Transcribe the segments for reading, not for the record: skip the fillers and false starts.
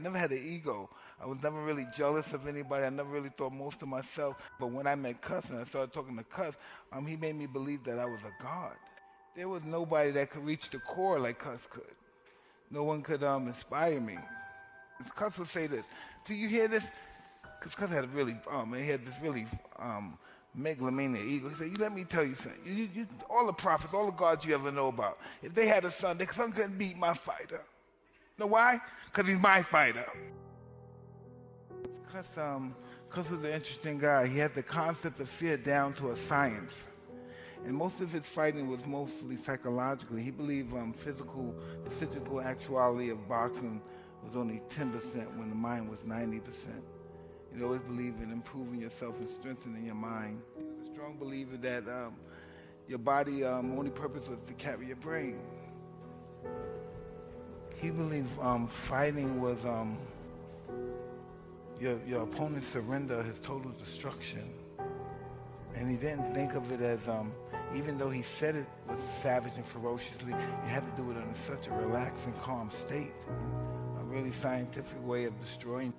never had an ego. I was never really jealous of anybody. I never really thought most of myself. But when I met Cuss and I started talking to Cuss, he made me believe that I was a god. There was nobody that could reach the core like Cuss could. No one could inspire me. Cuss would say this. Do you hear this? Because Cuss had a really, he had this really megalomaniac ego. He said, let me tell you something. All the prophets, all the gods you ever know about, if they had a son, their son couldn't beat my fighter. Know why? Because he's my fighter. Cuss was an interesting guy. He had the concept of fear down to a science. And most of his fighting was mostly psychologically. He believed the physical actuality of boxing was only 10% when the mind was 90%. He always believed in improving yourself and strengthening your mind. He was a strong believer that your body only purpose was to carry your brain. He believed fighting was your opponent's surrender, his total destruction. And he didn't think of it as, even though he said it was savage and ferociously, you had to do it in such a relaxed and calm state. A really scientific way of destroying.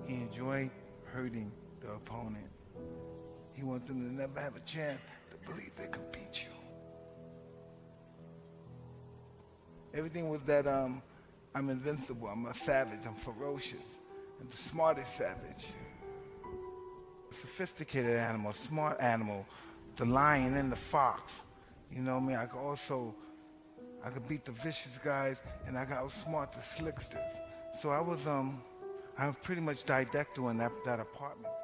He enjoyed hurting the opponent. He wanted them to never have a chance to believe they could beat you. Everything was that I'm invincible, I'm a savage, I'm ferocious, and the smartest savage. A sophisticated animal, smart animal, the lion and the fox. You know what I mean? I could beat the vicious guys, and I got outsmart the slicksters. So I was pretty much didactyl in that apartment.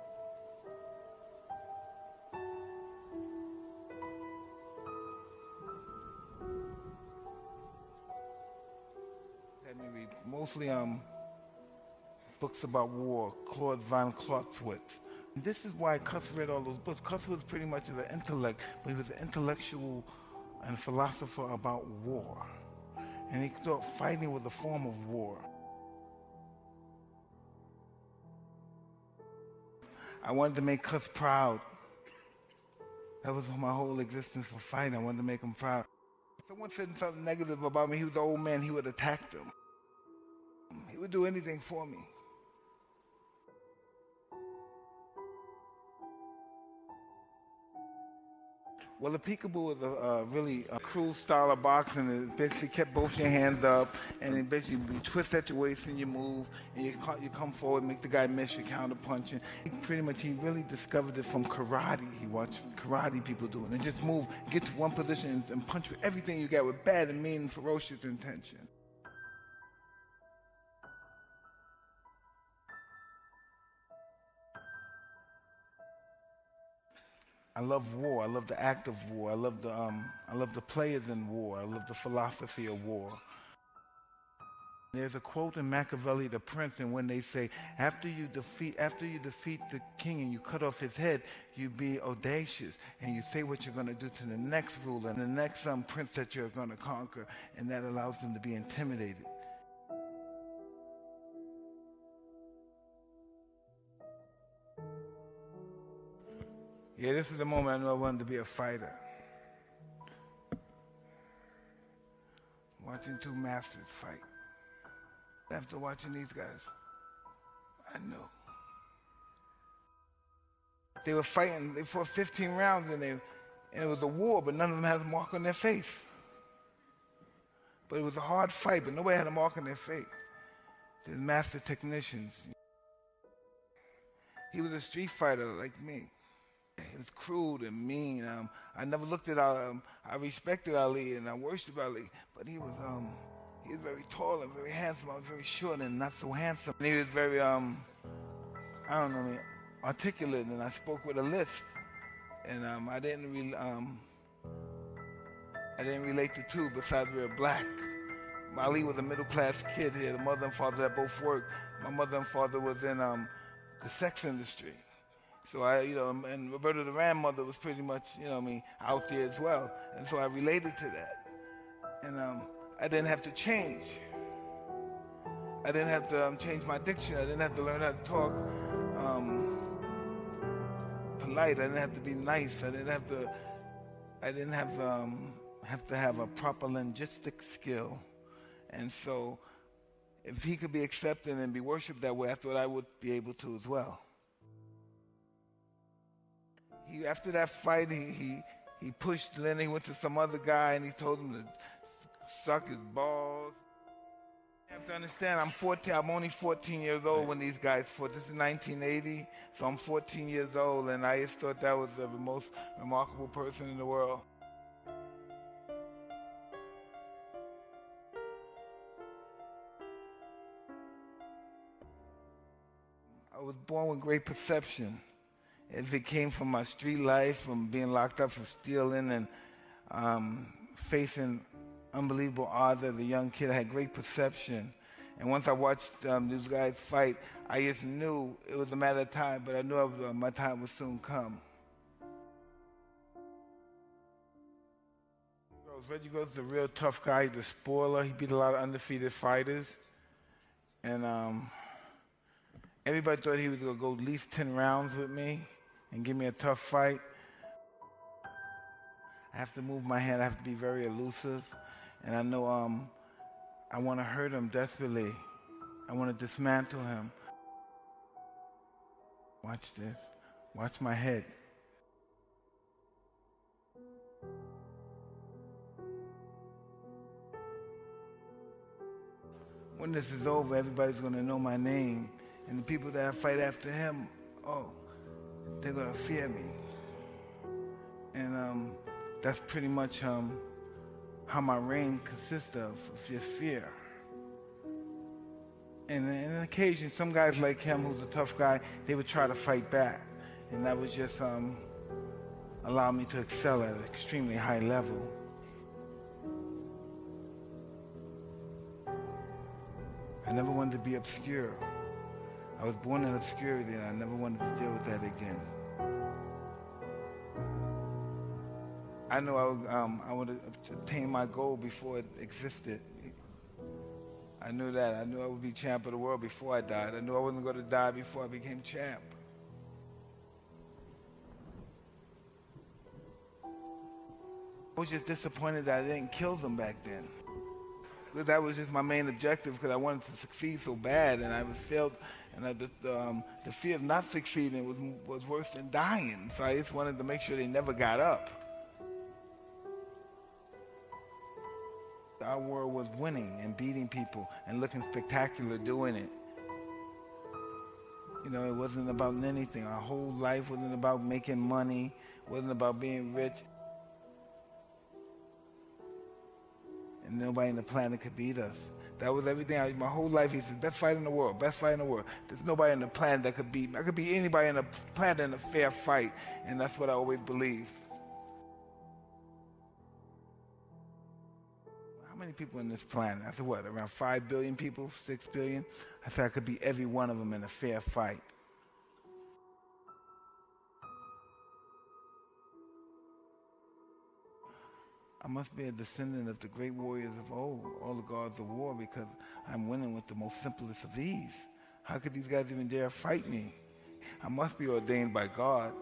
Had me read mostly books about war, Claude von Clausewitz. And this is why Cuss read all those books. Cuss was pretty much an intellect, but he was an intellectual and philosopher about war. And he thought fighting was a form of war. I wanted to make Cuss proud. That was my whole existence for fighting. I wanted to make him proud. If someone said something negative about me, he was an old man, he would attack them. He would do anything for me. Well, the peekaboo is a really cruel style of boxing. It basically kept both your hands up, and then basically you twist at your waist and you move, and you come forward, make the guy miss, you counter punching. He really discovered it from karate. He watched karate people do it, and just move, get to one position and punch with everything you got with bad and mean, ferocious intention. I love war. I love the act of war. I love the players in war. I love the philosophy of war. There's a quote in Machiavelli, The Prince, and when they say, after you defeat the king and you cut off his head, you be audacious and you say what you're going to do to the next ruler and the next prince that you're going to conquer, and that allows them to be intimidated. Yeah, this is the moment I knew I wanted to be a fighter. Watching two masters fight. After watching these guys, I knew. They were fighting, they fought 15 rounds and it was a war, but none of them had a mark on their face. But it was a hard fight, but nobody had a mark on their face. They're master technicians. He was a street fighter like me. He was cruel and mean. I never looked at I respected Ali and I worshiped Ali, but he was very tall and very handsome. I was very short and not so handsome. And he was very, articulate, and I spoke with a lisp. And I didn't relate to two besides we were black. Ali was a middle-class kid here. The mother and father that both worked. My mother and father was in the sex industry. So and Roberta the grandmother was pretty much, out there as well. And so I related to that. And I didn't have to change. I didn't have to change my diction. I didn't have to learn how to talk polite. I didn't have to be nice. I didn't have to have a proper linguistic skill. And so If he could be accepted and be worshipped that way, I thought I would be able to as well. After that fight, he pushed Lenny, went to some other guy, and he told him to suck his balls. You have to understand, I'm only 14 years old when these guys fought. This is 1980, so I'm 14 years old, and I just thought that was the most remarkable person in the world. I was born with great perception. If it came from my street life, from being locked up for stealing and facing unbelievable odds as a young kid, I had great perception. And once I watched these guys fight, I just knew it was a matter of time, but I knew my time would soon come. Reggie Gross is a real tough guy. He's a spoiler. He beat a lot of undefeated fighters. And everybody thought he was going to go at least 10 rounds with me and give me a tough fight. I have to move my hand. I have to be very elusive. And I know I want to hurt him desperately. I want to dismantle him. Watch this. Watch my head. When this is over, everybody's going to know my name. And the people that fight after him, they're going to fear me. And that's pretty much how my reign consists of just fear. And on occasion, some guys like him, who's a tough guy, they would try to fight back. And that would just allow me to excel at an extremely high level. I never wanted to be obscure. I was born in obscurity, and I never wanted to deal with that again. I knew I would attain my goal before it existed. I knew that. I knew I would be champ of the world before I died. I knew I wasn't going to die before I became champ. I was just disappointed that I didn't kill them back then. That was just my main objective, because I wanted to succeed so bad, and I failed. And the fear of not succeeding was worse than dying. So I just wanted to make sure they never got up. Our world was winning and beating people and looking spectacular doing it. You know, it wasn't about anything. Our whole life wasn't about making money, wasn't about being rich. And nobody on the planet could beat us. That was everything. My whole life, he said, best fight in the world, best fight in the world. There's nobody on the planet that could beat me. I could beat anybody on the planet in a fair fight, and that's what I always believed. How many people on this planet? I said, what, around 5 billion people, 6 billion? I said I could beat every one of them in a fair fight. I must be a descendant of the great warriors of old, all the gods of war, because I'm winning with the most simplest of ease. How could these guys even dare fight me? I must be ordained by God.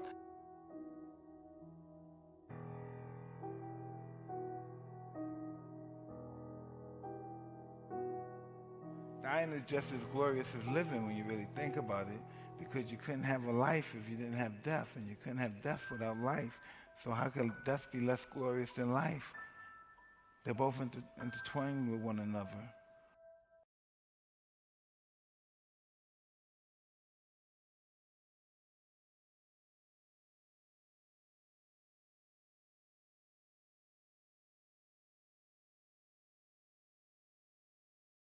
Dying is just as glorious as living when you really think about it, because you couldn't have a life if you didn't have death, and you couldn't have death without life. So how could death be less glorious than life? They're both intertwined with one another.